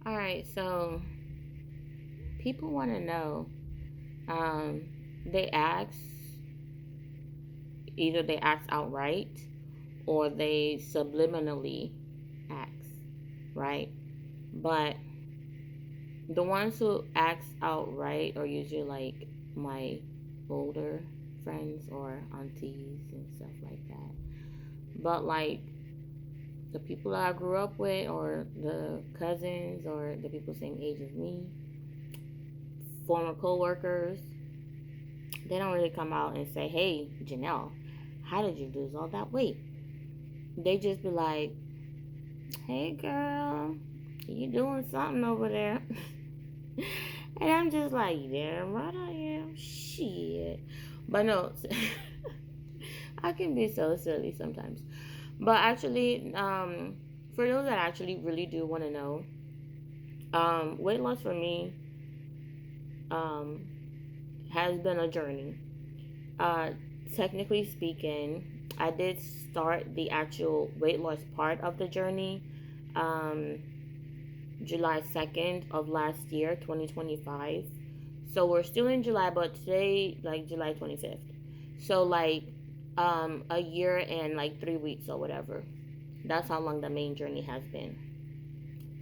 All right, so people want to know. They ask, either they ask outright or they subliminally ask, right? But the ones who ask outright are usually like my older friends or aunties and stuff like that. But like the people that I grew up with, or the cousins, or the people same age as me, former co-workers, they don't really come out and say, "Hey, Janelle, how did you lose all that weight?" They just be like, "Hey, girl, you doing something over there?" And I'm just like, "Yeah, right, I am." Shit, but no, I can be so silly sometimes. But actually, for those that actually really do want to know, weight loss for me has been a journey. Uh, Technically speaking, I did start the actual weight loss part of the journey July 2nd of last year, 2025. So we're still in July, but today, like July 25th. So, like, a year and like 3 weeks or whatever. That's how long the main journey has been.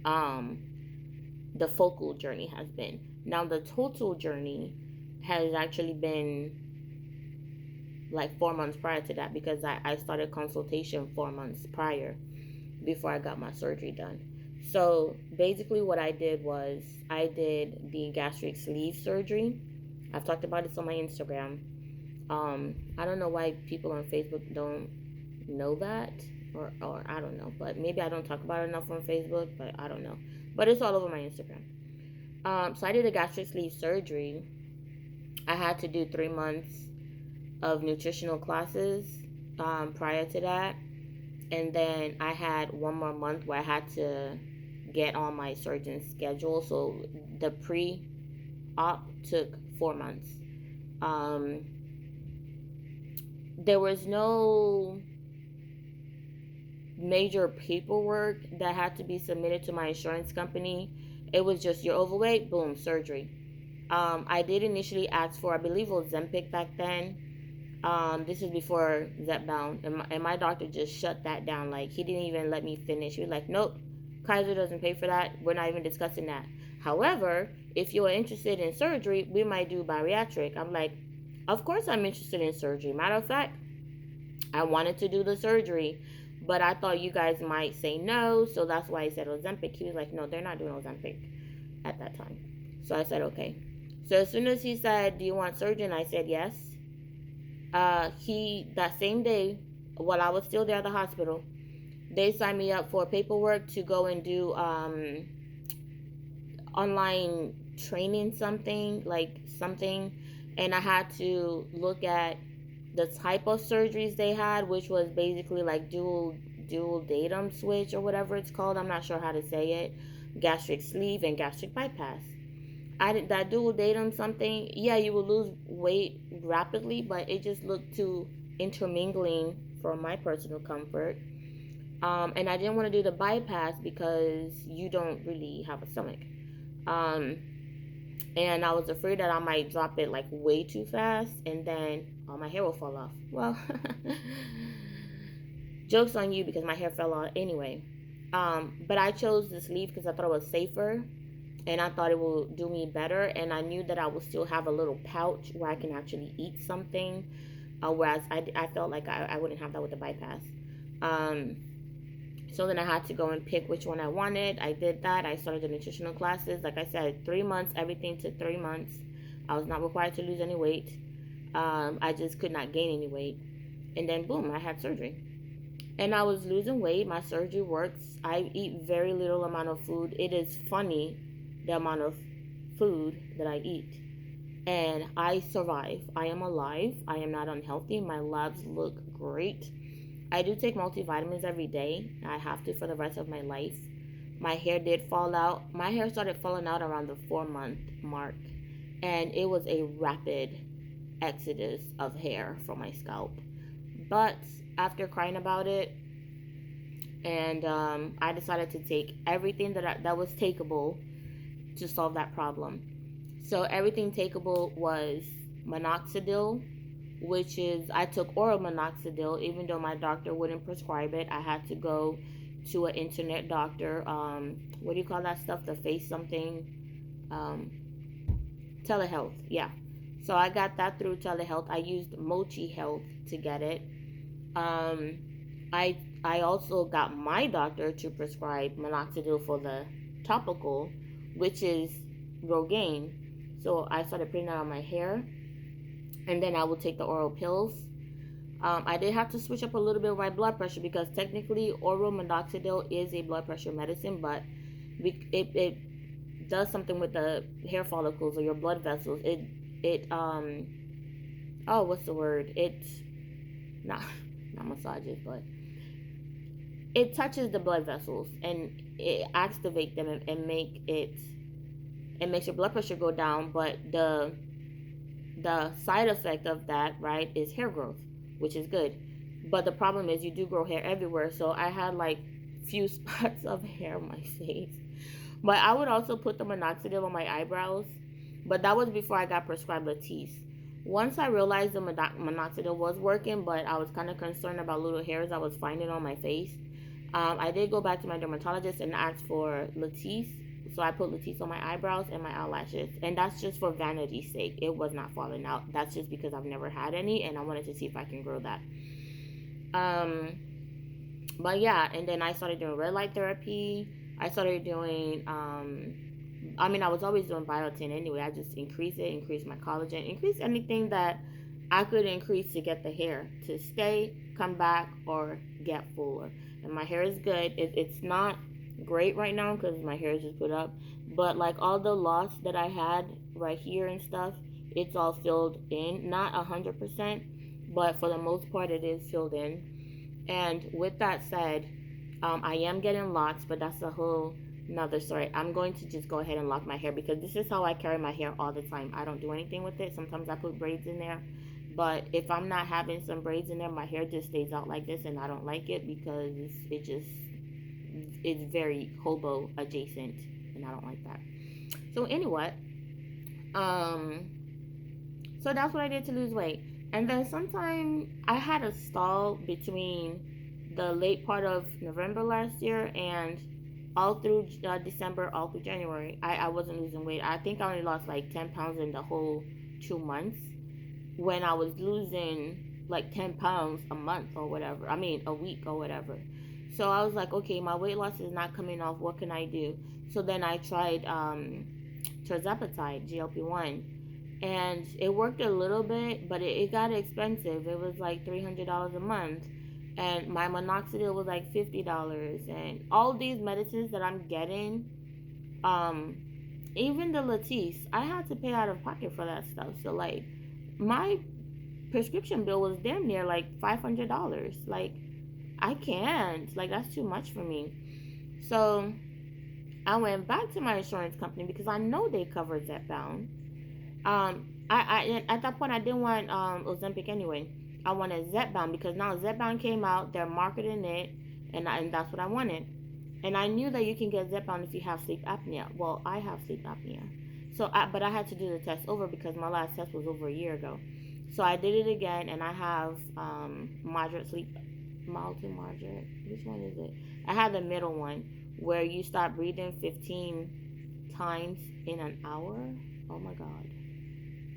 The focal journey has been. Now, the total journey has actually been like 4 months prior to that, because I started consultation 4 months prior, before I got my surgery done. So basically, what I did was I did the gastric sleeve surgery. I've talked about this on my Instagram. I don't know why people on Facebook don't know that, or I don't know, but maybe I don't talk about it enough on Facebook, but I don't know. But it's all over my Instagram. So I did a gastric sleeve surgery. I had to do 3 months of nutritional classes prior to that. And then I had one more month where I had to get on my surgeon's schedule. So the pre op took 4 months. There was no major paperwork that had to be submitted to my insurance company. It was just, you're overweight, boom, surgery. I did initially ask for, I believe it was Zempic back then. This is before Zepbound, and my doctor just shut that down. Like, he didn't even let me finish. He was like, "Nope, Kaiser doesn't pay for that. We're not even discussing that. However, if you're interested in surgery, we might do bariatric." I'm like, "Of course I'm interested in surgery. Matter of fact, I wanted to do the surgery, but I thought you guys might say no, so that's why I said Ozempic." He was like, "No, they're not doing Ozempic at that time." So I said, "Okay." So as soon as he said, "Do you want surgery?" I said yes. He, that same day, while I was still there at the hospital, they signed me up for paperwork to go and do online training, something, and I had to look at the type of surgeries they had, which was basically like dual datum switch or whatever it's called. I'm not sure how to say it. Gastric sleeve and gastric bypass. I did that dual datum something. Yeah, you will lose weight rapidly, but it just looked too intermingling for my personal comfort. And I didn't want to do the bypass because you don't really have a stomach. Um, and I was afraid that I might drop it like way too fast, and then all my hair will fall off. Well, joke's on you, because my hair fell off anyway. But I chose the sleeve because I thought it was safer, and I thought it will do me better, and I knew that I would still have a little pouch where I can actually eat something, whereas I felt like I wouldn't have that with the bypass. So then I had to go and pick which one I wanted. I did that. I started the nutritional classes. Like I said, 3 months, everything took 3 months. I was not required to lose any weight. I just could not gain any weight. And then boom, I had surgery. And I was losing weight. My surgery works. I eat very little amount of food. It is funny the amount of food that I eat. And I survive. I am alive. I am not unhealthy. My labs look great. I do take multivitamins every day. I have to for the rest of my life. My hair did fall out. My hair started falling out around the 4 month mark. And it was a rapid exodus of hair from my scalp. But after crying about it, and I decided to take everything that was takeable to solve that problem. So everything takeable was minoxidil, which is, I took oral minoxidil even though my doctor wouldn't prescribe it. I had to go to an internet doctor. What do you call that stuff? The face something. Um, telehealth. Yeah. So I got that through telehealth. I used Mochi Health to get it. Um, I also got my doctor to prescribe minoxidil for the topical, which is Rogaine. So I started putting that on my hair, and then I would take the oral pills. I did have to switch up a little bit of my blood pressure because technically oral minoxidil is a blood pressure medicine, but it does something with the hair follicles or your blood vessels. It oh, what's the word? It's not not massages, but it touches the blood vessels and it activates them and it makes your blood pressure go down. But the side effect of that, right, is hair growth, which is good. But the problem is you do grow hair everywhere. So I had like few spots of hair on my face. But I would also put the minoxidil on my eyebrows. But that was before I got prescribed Latisse. Once I realized the minoxidil was working, but I was kind of concerned about little hairs I was finding on my face, I did go back to my dermatologist and ask for Latisse. So I put Latisse on my eyebrows and my eyelashes. And that's just for vanity's sake. It was not falling out. That's just because I've never had any and I wanted to see if I can grow that. But yeah, and then I started doing red light therapy. I started doing I was always doing biotin anyway. I just increase my collagen, increase anything that I could increase to get the hair to stay, come back, or get fuller. And my hair is good. It's not great right now because my hair is just put up, but like all the loss that I had right here and stuff, it's all filled in. Not 100%, but for the most part, it is filled in. And with that said, I am getting locks, but that's a whole another story. I'm going to just go ahead and lock my hair because this is how I carry my hair all the time. I don't do anything with it. Sometimes I put braids in there, but if I'm not having some braids in there, my hair just stays out like this, and I don't like it because it's very hobo adjacent, and I don't like that. So anyway, um, so that's what I did to lose weight. And then sometime I had a stall between the late part of November last year and all through December, all through January. I wasn't losing weight. I think I only lost like 10 pounds in the whole 2 months when I was losing like 10 pounds a month or whatever. I mean, a week or whatever. So I was like, okay, my weight loss is not coming off. What can I do? So then I tried tirzepatide, GLP-1, and it worked a little bit, but it got expensive. It was like $300 a month, and my minoxidil was like $50, and all these medicines that I'm getting, um, even the Latisse, I had to pay out of pocket for that stuff. So like, my prescription bill was damn near like $500. Like, I can't. Like, that's too much for me. So I went back to my insurance company because I know they cover Zepbound. I at that point I didn't want Ozempic anyway. I wanted Zepbound because now Zepbound came out. They're marketing it, and that's what I wanted. And I knew that you can get Zepbound if you have sleep apnea. Well, I have sleep apnea, but I had to do the test over because my last test was over a year ago. So I did it again, and I have moderate sleep, mild to moderate. Which one is it? I have the middle one where you start breathing 15 times in an hour. Oh my God.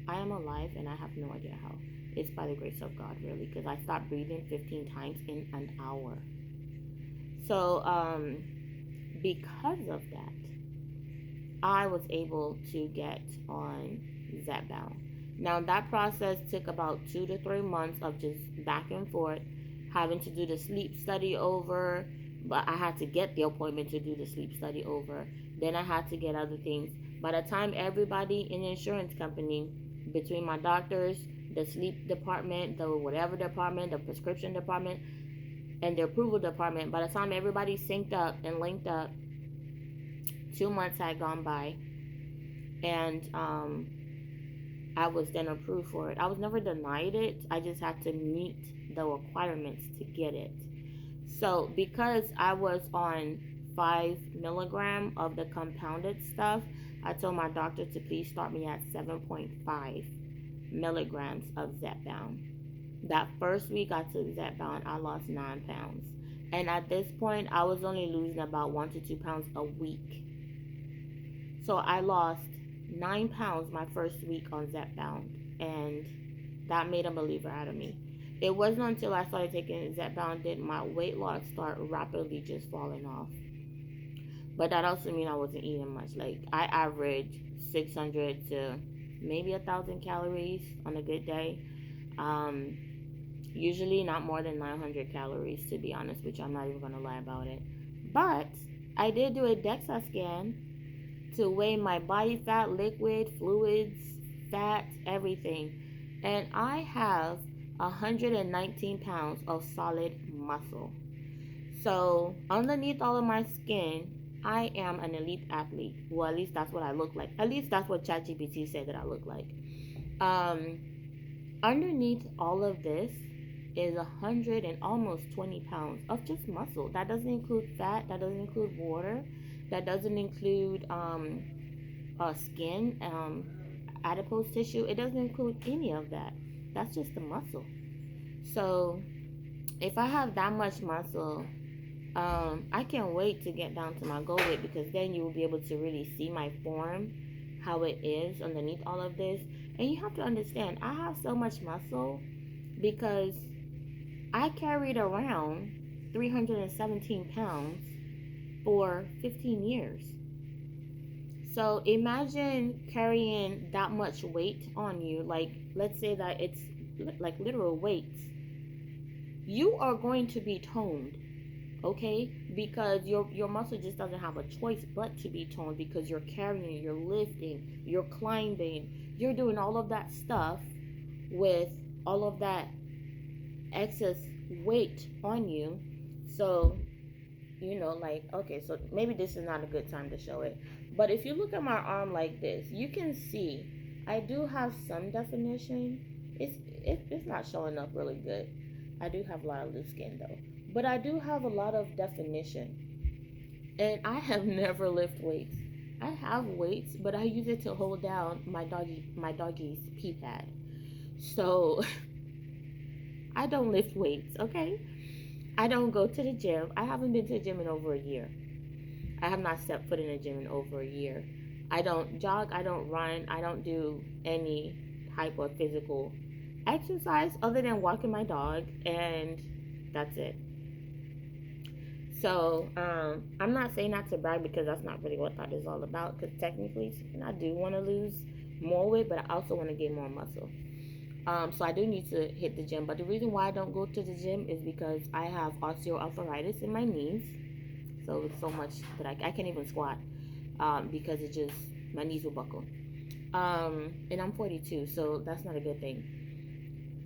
I am alive and I have no idea how. It's by the grace of God, really, because I stopped breathing 15 times in an hour. So, because of that, I was able to get on Zepbound. Now, that process took about 2 to 3 months of just back and forth, having to do the sleep study over, but I had to get the appointment to do the sleep study over. Then I had to get other things. By the time everybody in the insurance company, between my doctors, the sleep department, the whatever department, the prescription department, and the approval department, by the time everybody synced up and linked up, 2 months had gone by, and I was then approved for it. I was never denied it. I just had to meet the requirements to get it. So because I was on 5 milligram of the compounded stuff, I told my doctor to please start me at 7.5 milligrams of Zepbound. That first week I took Zepbound, I lost 9 pounds. And at this point, I was only losing about 1 to 2 pounds a week. So I lost 9 pounds my first week on Zepbound, and that made a believer out of me. It wasn't until I started taking Zepbound did my weight loss start rapidly just falling off. But that also means I wasn't eating much. Like I average 600 to maybe 1,000 calories on a good day. Um, Usually not more than 900 calories, to be honest, which I'm not even gonna lie about it. But I did do a DEXA scan to weigh my body fat, liquid, fluids, fat, everything. And I have 119 pounds of solid muscle. So, underneath all of my skin, I am an elite athlete. Well, at least that's what I look like. At least that's what ChatGPT said that I look like. Um, Underneath all of this is 100 and almost 20 pounds of just muscle. That doesn't include fat, that doesn't include water, that doesn't include skin, adipose tissue. It doesn't include any of that. That's just the muscle. So if I have that much muscle, I can't wait to get down to my goal weight, because then you will be able to really see my form, how it is underneath all of this. And you have to understand, I have so much muscle because I carried around 317 pounds for 15 years. So imagine carrying that much weight on you. Like, let's say that it's like literal weights. You are going to be toned, okay? Because your muscle just doesn't have a choice but to be toned, because you're carrying, you're lifting, you're climbing, you're doing all of that stuff with all of that excess weight on you. So, like, okay, so maybe this is not a good time to show it. But if you look at my arm like this, you can see I do have some definition. It's not showing up really good. I do have a lot of loose skin though. But I do have a lot of definition. And I have never lifted weights. I have weights, but I use it to hold down my doggy's pee pad. So I don't lift weights, okay? I don't go to the gym. I haven't been to the gym in over a year. I have not stepped foot in a gym in over a year. I don't jog, I don't run, I don't do any type of physical exercise other than walking my dog, and that's it. So, I'm not saying that to brag, because that's not really what that is all about. Because technically, I do want to lose more weight, but I also want to gain more muscle. So I do need to hit the gym. But the reason why I don't go to the gym is because I have osteoarthritis in my knees. So it's so much that I can't even squat, because it just, my knees will buckle. And I'm 42, so that's not a good thing.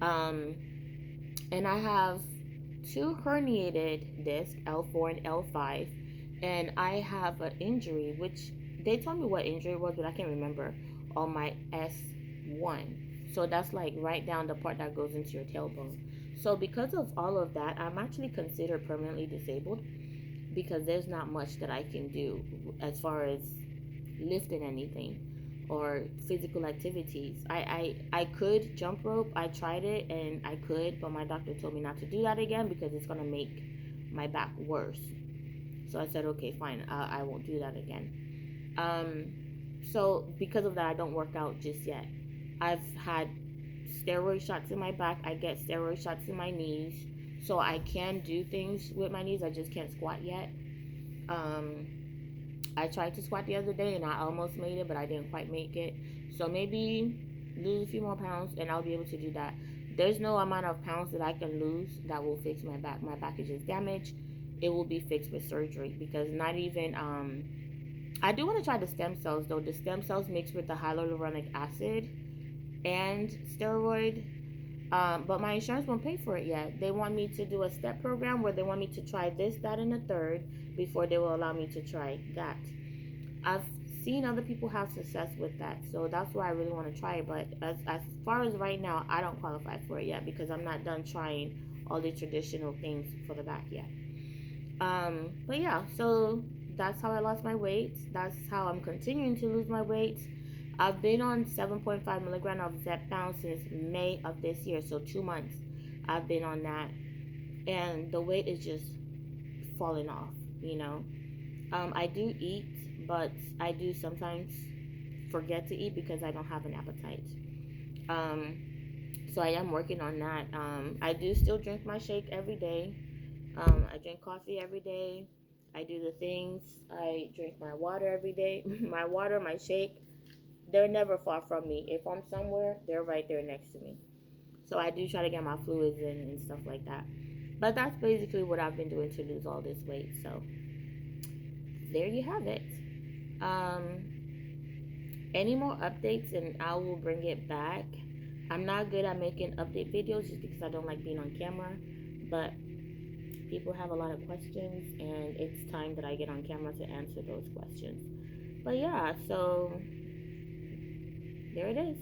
Um, and I have two herniated discs, L4 and L5, and I have an injury, which they told me what injury it was, but I can't remember, on my S1. So that's like right down the part that goes into your tailbone. So because of all of that, I'm actually considered permanently disabled, because there's not much that I can do as far as lifting anything or physical activities. I could jump rope. I tried it and I could, but my doctor told me not to do that again because it's gonna make my back worse. So I said, okay, fine, I won't do that again. So because of that, I don't work out just yet. I've had steroid shots in my back. I get steroid shots in my knees, so I can do things with my knees. I just can't squat yet. Um, I tried to squat the other day and I almost made it, but I didn't quite make it. So maybe lose a few more pounds and I'll be able to do that. There's no amount of pounds that I can lose that will fix my back. My back is just damaged. It will be fixed with surgery, because not even I do want to try the stem cells though. The stem cells mixed with the hyaluronic acid and steroid. But my insurance won't pay for it yet. They want me to do a step program where they want me to try this, that, and the third before they will allow me to try that. I've seen other people have success with that, so that's why I really want to try it. But as far as right now, I don't qualify for it yet because I'm not done trying all the traditional things for the back yet. But yeah, so that's how I lost my weight. That's how I'm continuing to lose my weight. I've been on 7.5 milligram of Zepbound since May of this year, so 2 months I've been on that, and the weight is just falling off. You know, I do eat, but I do sometimes forget to eat because I don't have an appetite. Um, so I am working on that. I do still drink my shake every day. I drink coffee every day. I do the things. I drink my water every day. My water, my shake, they're never far from me. If I'm somewhere, they're right there next to me. So I do try to get my fluids in and stuff like that. But that's basically what I've been doing to lose all this weight. So there you have it. Um, any more updates and I will bring it back. I'm not good at making update videos just because I don't like being on camera. But people have a lot of questions and it's time that I get on camera to answer those questions. But yeah, so there it is.